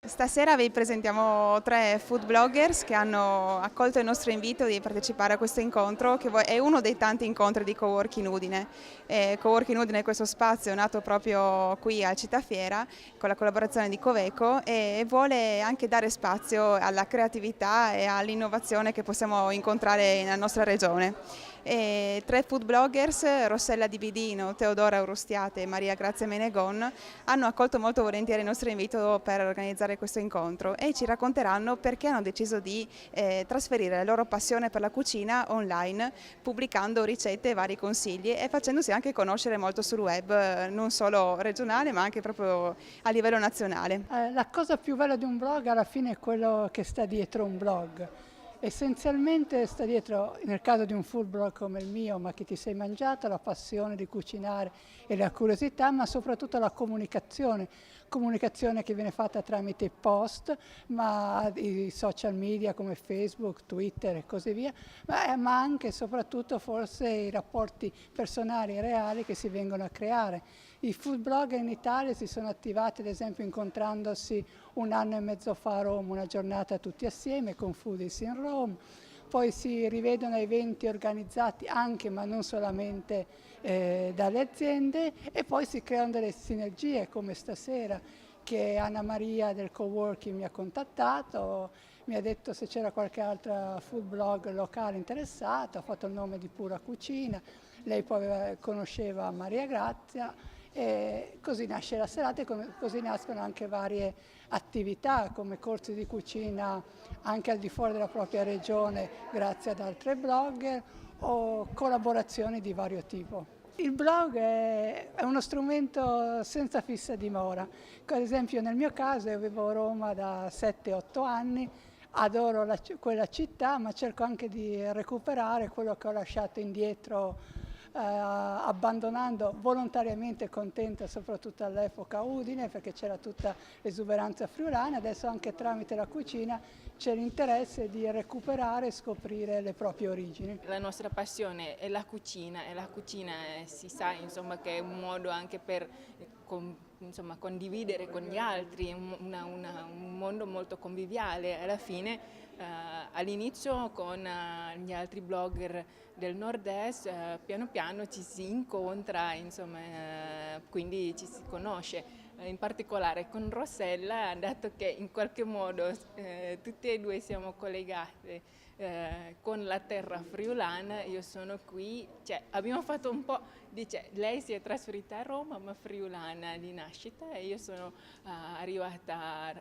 Stasera vi presentiamo tre food bloggers che hanno accolto il nostro invito di partecipare a questo incontro, che è uno dei tanti incontri di Coworking Udine. Coworking Udine è questo spazio nato proprio qui a Città Fiera con la collaborazione di Coveco e vuole anche dare spazio alla creatività e all'innovazione che possiamo incontrare nella nostra regione. Tre food bloggers, Rossella Di Bidino, Teodora Urustiate e Maria Grazia Menegon, hanno accolto molto volentieri il nostro invito per organizzare questo incontro e ci racconteranno perché hanno deciso di trasferire la loro passione per la cucina online, pubblicando ricette e vari consigli e facendosi anche conoscere molto sul web, non solo regionale ma anche proprio a livello nazionale. La cosa più bella di un blog alla fine è quello che sta dietro un blog. Essenzialmente sta dietro, nel caso di un food blog come il mio, ma che ti sei mangiato, la passione di cucinare e la curiosità, ma soprattutto la comunicazione che viene fatta tramite post, ma i social media come Facebook, Twitter e così via, ma anche e soprattutto forse i rapporti personali e reali che si vengono a creare. I food blogger in Italia si sono attivati ad esempio incontrandosi un anno e mezzo fa a Roma, una giornata tutti assieme con Foodies in Rome, poi si rivedono a eventi organizzati anche ma non solamente dalle aziende e poi si creano delle sinergie come stasera che Anna Maria del Coworking mi ha contattato, mi ha detto se c'era qualche altra food blog locale interessata, ho fatto il nome di Pura Cucina, lei poi conosceva Maria Grazia e così nasce la serata e così nascono anche varie attività come corsi di cucina anche al di fuori della propria regione grazie ad altre blogger o collaborazioni di vario tipo. Il blog è uno strumento senza fissa dimora. Ad esempio nel mio caso io vivo a Roma da 7-8 anni, adoro quella città ma cerco anche di recuperare quello che ho lasciato indietro abbandonando volontariamente e contenta soprattutto all'epoca Udine perché c'era tutta l'esuberanza friulana, adesso anche tramite la cucina c'è l'interesse di recuperare e scoprire le proprie origini. La nostra passione è la cucina e la cucina si sa insomma, che è un modo anche per condividere con gli altri, un mondo molto conviviale. Alla fine all'inizio con gli altri blogger del nord-est piano piano ci si incontra, insomma, quindi ci si conosce. In particolare con Rossella, dato che in qualche modo tutte e due siamo collegate con la terra friulana, io sono qui, cioè, abbiamo fatto un po', dice, lei si è trasferita a Roma ma friulana di nascita e io sono arrivata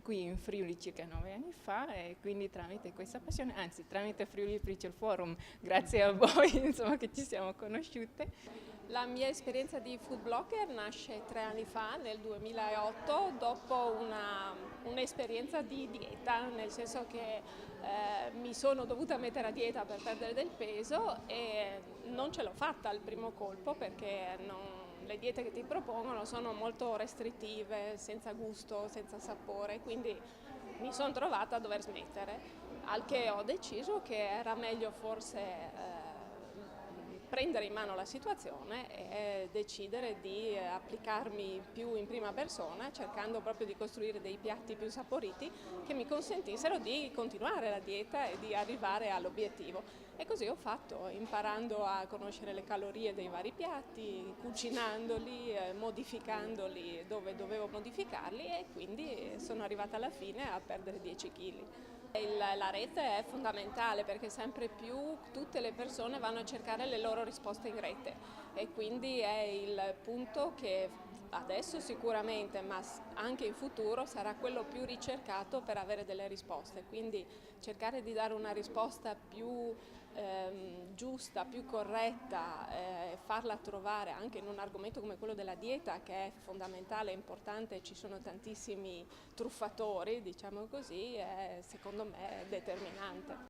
qui in Friuli circa 9 anni fa e quindi tramite questa passione, anzi tramite Friuli Preacher Forum, grazie a voi insomma, che ci siamo conosciute. La mia esperienza di food blogger nasce 3 anni fa, nel 2008, dopo un'esperienza di dieta, nel senso che mi sono dovuta mettere a dieta per perdere del peso e non ce l'ho fatta al primo colpo perché le diete che ti propongono sono molto restrittive, senza gusto, senza sapore, quindi mi sono trovata a dover smettere, al che ho deciso che era meglio forse prendere in mano la situazione e decidere di applicarmi più in prima persona, cercando proprio di costruire dei piatti più saporiti che mi consentissero di continuare la dieta e di arrivare all'obiettivo. E così ho fatto, imparando a conoscere le calorie dei vari piatti, cucinandoli, modificandoli dove dovevo modificarli e quindi sono arrivata alla fine a perdere 10 kg. La rete è fondamentale perché sempre più tutte le persone vanno a cercare le loro risposte in rete e quindi è il punto che adesso sicuramente, ma anche in futuro sarà quello più ricercato per avere delle risposte. Quindi cercare di dare una risposta più giusta, più corretta, farla trovare anche in un argomento come quello della dieta che è fondamentale e importante, ci sono tantissimi truffatori, diciamo così, secondo me è determinante.